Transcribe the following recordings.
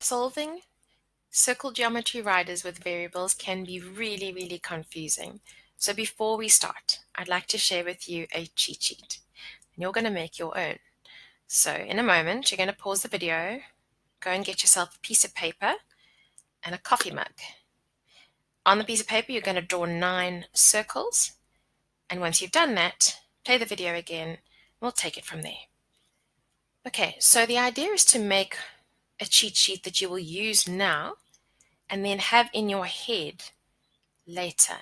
Solving circle geometry riders with variables can be really, really confusing. So before we start, I'd like to share with you a cheat sheet. And you're going to make your own. So in a moment, you're going to pause the video, go and get yourself a piece of paper and a coffee mug. On the piece of paper, you're going to draw 9 circles. And once you've done that, play the video again. We'll take it from there. Okay, so the idea is to make a cheat sheet that you will use now and then have in your head later.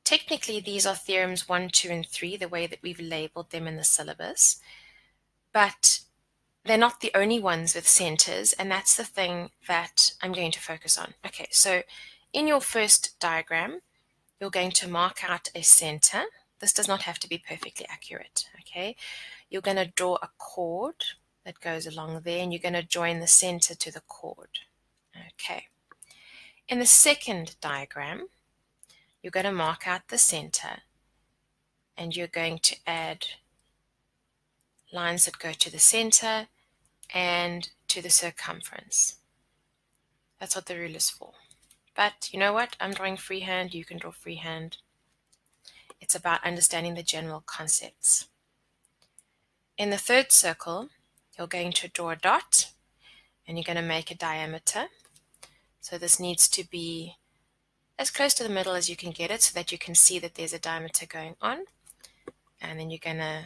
Technically, these are theorems 1, 2, and 3, the way that we've labeled them in the syllabus, but they're not the only ones with centers, and that's the thing that I'm going to focus on. Okay, so in your first diagram, you're going to mark out a center. This does not have to be perfectly accurate, okay? You're going to draw a chord that goes along there, and you're going to join the center to the chord, okay? In the second diagram, you're going to mark out the center and you're going to add lines that go to the center and to the circumference. That's what the rule is for. But you know what? I'm drawing freehand, you can draw freehand. It's about understanding the general concepts. In the third circle, you're going to draw a dot and you're going to make a diameter. So this needs to be as close to the middle as you can get it so that you can see that there's a diameter going on. And then you're going to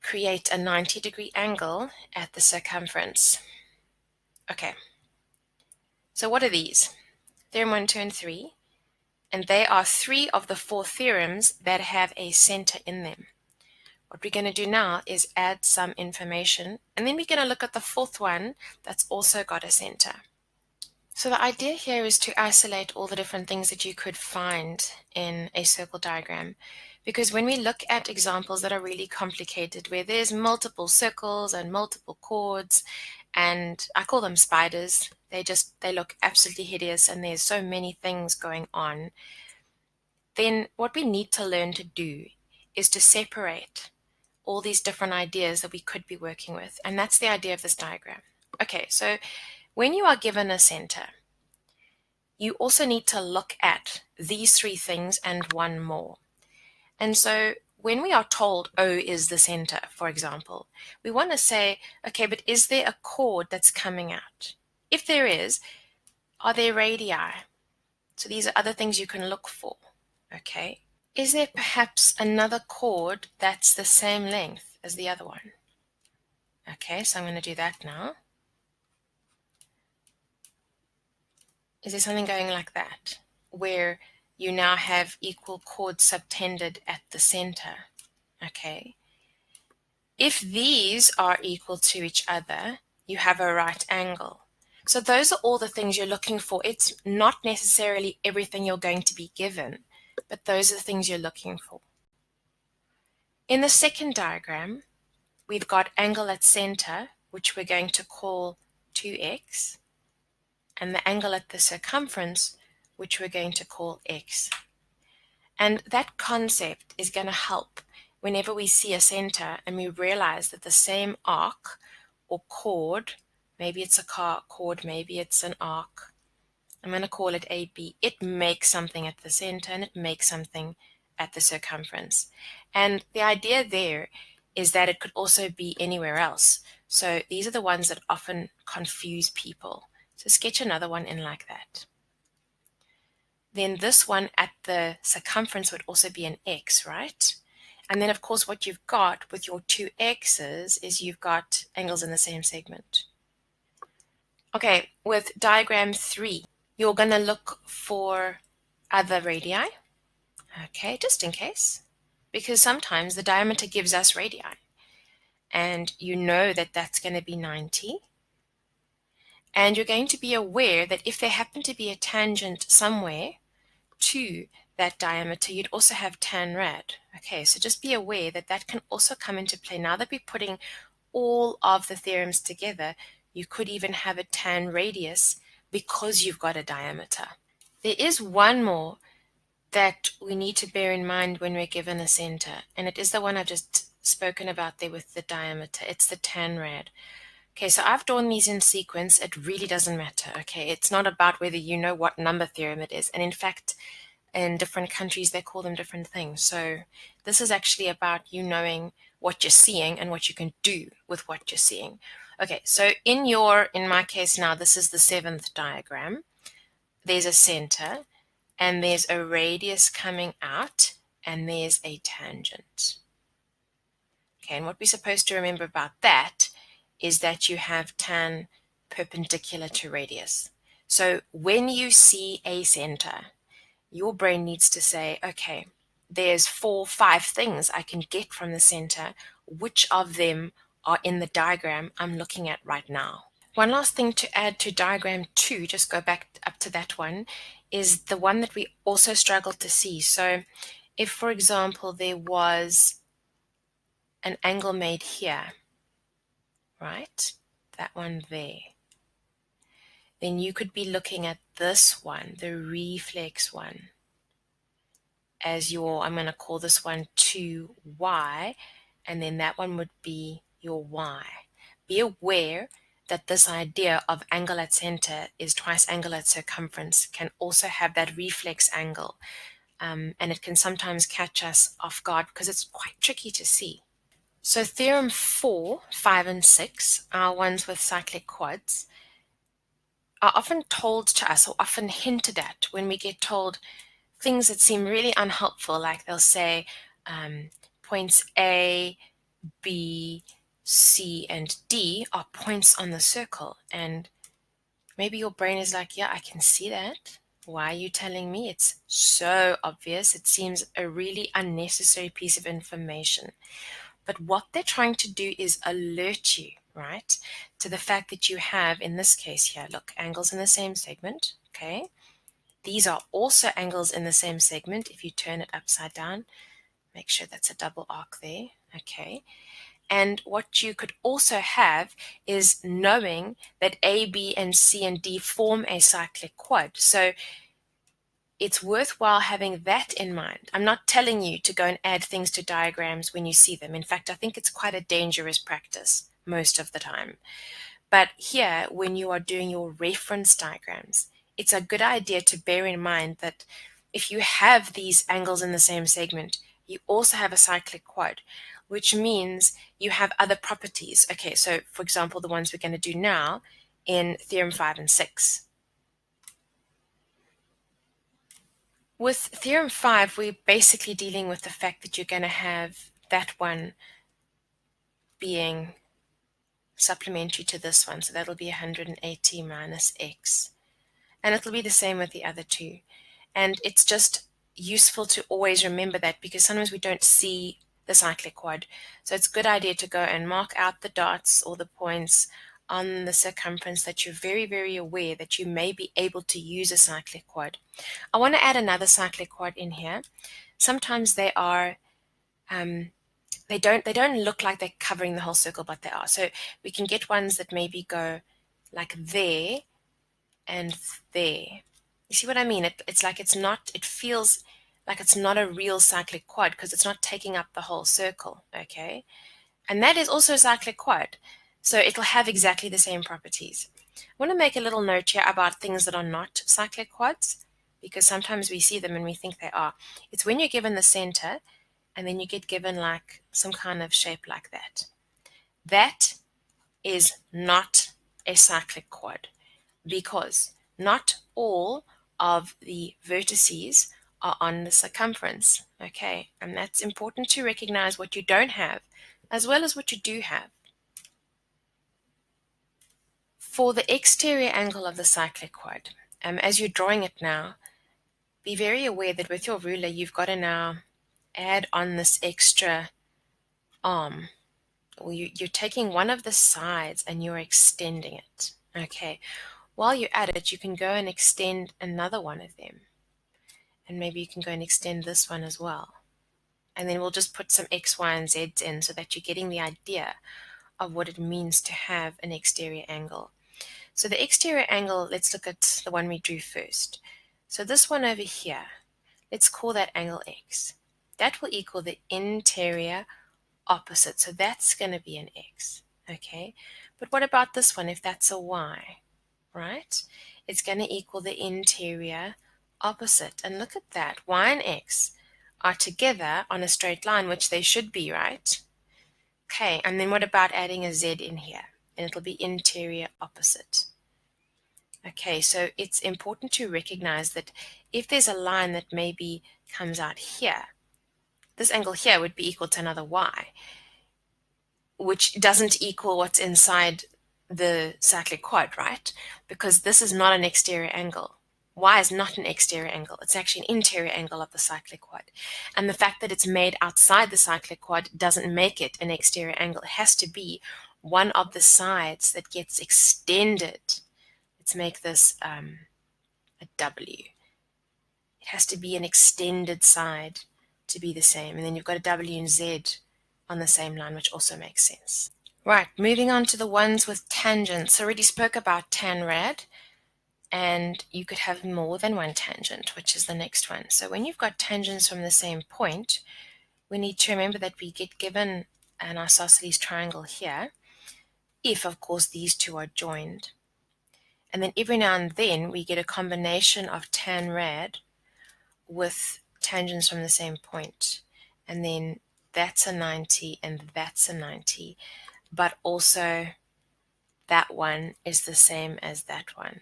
create a 90-degree angle at the circumference. Okay, so what are these? Theorem 1, 2, and 3, and they are 3 of the 4 theorems that have a center in them. What we're going to do now is add some information, and then we're going to look at the 4th one that's also got a center. So the idea here is to isolate all the different things that you could find in a circle diagram. Because when we look at examples that are really complicated, where there's multiple circles and multiple chords, and I call them spiders, they look absolutely hideous and there's so many things going on, then what we need to learn to do is to separate all these different ideas that we could be working with. And that's the idea of this diagram. Okay, so when you are given a center, you also need to look at these 3 things and one more. And so when we are told O is the center, for example, we want to say, okay, but is there a chord that's coming out? If there is, are there radii? So these are other things you can look for, okay? Is there perhaps another chord that's the same length as the other one? Okay, so I'm going to do that now. Is there something going like that, where you now have equal chords subtended at the center? Okay. If these are equal to each other, you have a right angle. So those are all the things you're looking for. It's not necessarily everything you're going to be given, but those are the things you're looking for. In the second diagram, we've got angle at center, which we're going to call 2x, and the angle at the circumference, which we're going to call x. And that concept is going to help whenever we see a center and we realize that the same arc or chord, maybe it's a chord, maybe it's an arc, I'm going to call it AB, it makes something at the center and it makes something at the circumference. And the idea there is that it could also be anywhere else. So these are the ones that often confuse people. So sketch another one in like that. Then this one at the circumference would also be an x, right? And then of course what you've got with your 2 x's is you've got angles in the same segment. Okay, with diagram 3, you're going to look for other radii. Okay, just in case. Because sometimes the diameter gives us radii. And you know that that's going to be 90. And you're going to be aware that if there happen to be a tangent somewhere to that diameter, you'd also have tan rad. Okay, so just be aware that that can also come into play. Now that we're putting all of the theorems together, you could even have a tan radius because you've got a diameter. There is one more that we need to bear in mind when we're given a center, and it is the one I've just spoken about there with the diameter. It's the tan rad. Okay, so I've drawn these in sequence. It really doesn't matter, okay? It's not about whether you know what number theorem it is. And in fact, in different countries, they call them different things. So this is actually about you knowing what you're seeing and what you can do with what you're seeing. Okay, so in my case now, this is the 7th diagram. There's a center, and there's a radius coming out, and there's a tangent. Okay, and what we're supposed to remember about that is that you have tan perpendicular to radius. So when you see a center, your brain needs to say, okay, there's 4, 5 things I can get from the center. Which of them are in the diagram I'm looking at right now? One last thing to add to diagram 2, just go back up to that one, is the one that we also struggled to see. So if, for example, there was an angle made here, right? That one there. Then you could be looking at this one, the reflex one, as your, I'm going to call this one 2y, and then that one would be your y. Be aware that this idea of angle at center is twice angle at circumference can also have that reflex angle, and it can sometimes catch us off guard because it's quite tricky to see. So theorem 4, 5, and 6 are ones with cyclic quads, are often told to us or often hinted at when we get told things that seem really unhelpful, like they'll say points A, B, C, and D are points on the circle. And maybe your brain is like, yeah, I can see that. Why are you telling me? It's so obvious. It seems a really unnecessary piece of information. But what they're trying to do is alert you, right, to the fact that you have, in this case here, look, angles in the same segment, okay? These are also angles in the same segment. If you turn it upside down, make sure that's a double arc there, okay? And what you could also have is knowing that A, B, and C, and D form a cyclic quad. So it's worthwhile having that in mind. I'm not telling you to go and add things to diagrams when you see them. In fact, I think it's quite a dangerous practice most of the time. But here, when you are doing your reference diagrams, it's a good idea to bear in mind that if you have these angles in the same segment, you also have a cyclic quad, which means you have other properties. Okay, so for example, the ones we're going to do now in Theorem 5 and 6. With Theorem 5, we're basically dealing with the fact that you're going to have that one being supplementary to this one. So that'll be 180 minus x. And it'll be the same with the other two. And it's just useful to always remember that because sometimes we don't see the cyclic quad. So it's a good idea to go and mark out the dots or the points on the circumference that you're very, very aware that you may be able to use a cyclic quad. I want to add another cyclic quad in here. Sometimes they are they don't look like they're covering the whole circle, but they are. So we can get ones that maybe go like there and there. You see what I mean? It's like it feels like it's not a real cyclic quad because it's not taking up the whole circle, okay? And that is also a cyclic quad. So it'll have exactly the same properties. I want to make a little note here about things that are not cyclic quads because sometimes we see them and we think they are. It's when you're given the center and then you get given like some kind of shape like that. That is not a cyclic quad because not all of the vertices are on the circumference, okay? And that's important to recognize what you don't have as well as what you do have. For the exterior angle of the cyclic quad, as you're drawing it now, be very aware that with your ruler you've got to now add on this extra arm. Or you're taking one of the sides and you're extending it, okay? While you're at it, you can go and extend another one of them. And maybe you can go and extend this one as well. And then we'll just put some X, Y, and Z's in so that you're getting the idea of what it means to have an exterior angle. So the exterior angle, let's look at the one we drew first. So this one over here, let's call that angle X. That will equal the interior opposite. So that's going to be an X, okay? But what about this one if that's a y, right? It's going to equal the interior opposite. And look at that, y and x are together on a straight line, which they should be, right? Okay, and then what about adding a z in here? And it'll be interior opposite. Okay, so it's important to recognize that if there's a line that maybe comes out here, this angle here would be equal to another y, which doesn't equal what's inside the cyclic quad, right? Because this is not an exterior angle. Y is not an exterior angle. It's actually an interior angle of the cyclic quad. And the fact that it's made outside the cyclic quad doesn't make it an exterior angle. It has to be one of the sides that gets extended. Let's make this a W. It has to be an extended side to be the same. And then you've got a W and Z on the same line, which also makes sense. Right, moving on to the ones with tangents. I already spoke about tan rad, and you could have more than one tangent, which is the next one. So when you've got tangents from the same point, we need to remember that we get given an isosceles triangle here, if of course these two are joined. And then every now and then we get a combination of tan rad with tangents from the same point. And then that's a 90 and that's a 90. But also that one is the same as that one.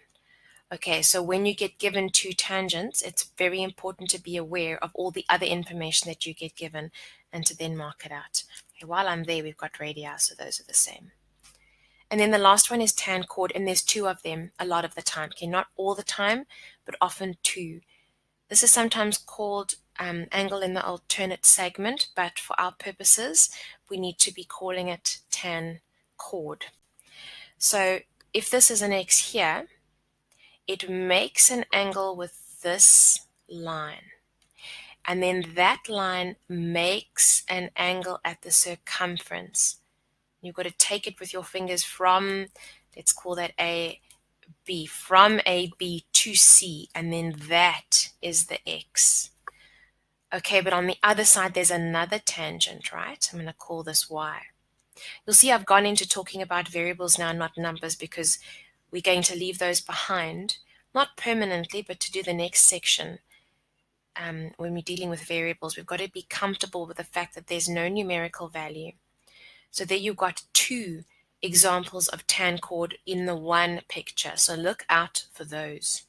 Okay, so when you get given two tangents, it's very important to be aware of all the other information that you get given and to then mark it out. Okay, while I'm there, we've got radii, so those are the same. And then the last one is tan chord, and there's two of them a lot of the time. Okay, not all the time, but often two. This is sometimes called angle in the alternate segment, but for our purposes, we need to be calling it tan chord. So if this is an x here, it makes an angle with this line. And then that line makes an angle at the circumference. You've got to take it with your fingers from, let's call that A, B, from A, B to C, and then that is the x. Okay, but on the other side, there's another tangent, right? I'm going to call this y. You'll see I've gone into talking about variables now, not numbers, because we're going to leave those behind, not permanently, but to do the next section. When we're dealing with variables, we've got to be comfortable with the fact that there's no numerical value. So there you've got two examples of tan chord in the one picture. So look out for those.